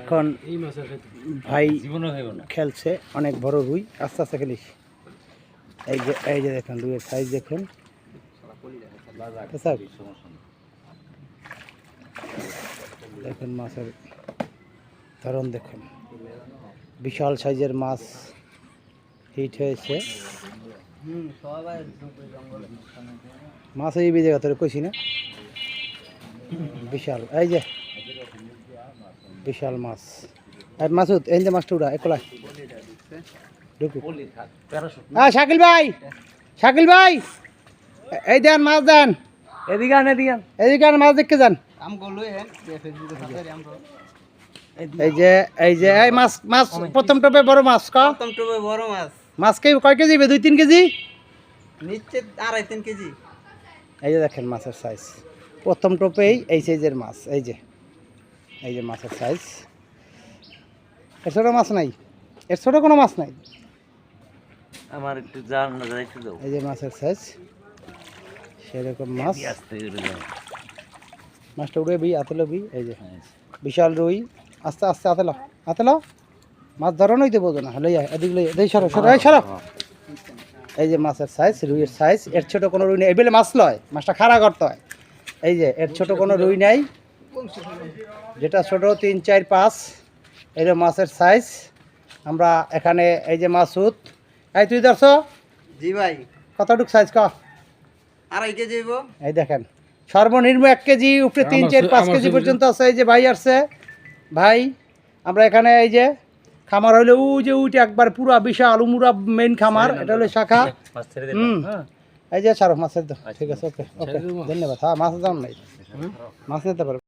এখন ভাই খেলছে অনেক বড় রুই, আস্তে আস্তে খেলিস। এই যে দেখেন রুইয়ের সাইজ দেখেন, দেখেন মাছের ধরন দেখুন, বিশাল সাইজের মাছ হিট হয়েছে। মাছ এই জায়গা তোর কইছি না, বিশাল। এই যে বিশাল মাছ। আর মাসুদ এই যে মাছটা উড়া একলা শাকিল ভাই, শাকিল ভাই এই দেন মাছ দেন, এদিকে আন এদিকে আন, এদিকে আন মাছ দেখতে যান। এই যে এই মাছ, মাছ প্রথম টপে বড় মাছ, প্রথম টপে বড় মাছ। মাছ কয় কেজি? 2-3 কেজি নিচে, 2.5-3 কেজি। এই যে দেখেন মাছের সাইজ, প্রথম টপেই এই সাইজের মাছ। এই যে মাছের সাইজ, এর ছোট মাছ নাই, এর ছোট কোনো মাছ নাই। আমার একটু দাও। এই যে মাছের সাইজ সেরকম মাছ, মাছটা উড়ে বি হাতে লবি। এই যে বিশাল রুই, আস্তে আস্তে হাতে লো, মাছ ধরানোই তো বোঝো না। লইয়া এদিক লইয়া এই সরো সরো এই সরো। এই যে মাছের সাইজ, রুইয়ের সাইজ, এর ছোট কোনো রুই নেই। এই বেলে মাছ লয়, মাছটা খাড়া করতে হয়। এই যে এর ছোট কোনো রুই নাই, যেটা ছোট 3, 4, 5 এরকম মাছের সাইজ। আমরা এখানে এই যে মাসুদ, এই তুই ধরছ? জি ভাই। কতটুক সাইজ ক? 2.5 কেজি। এই দেখেন সর্বনিম্ন 1 কেজি, উপরে 3, 4, 5 কেজি পর্যন্ত আছে। এই যে ভাই আসছে, ভাই আমরা এখানে এই যে খামার হইলে ওই যে উইটা একবার পুরা বিশাল উমুরা মেইন খামার, এটা হলো শাখা। এই যে ছাড়ো মাছের দাও, ঠিক আছে, ওকে ওকে ধন্যবাদ। হ্যাঁ মাছের দাম নাই, মাছ নিতে পারবে।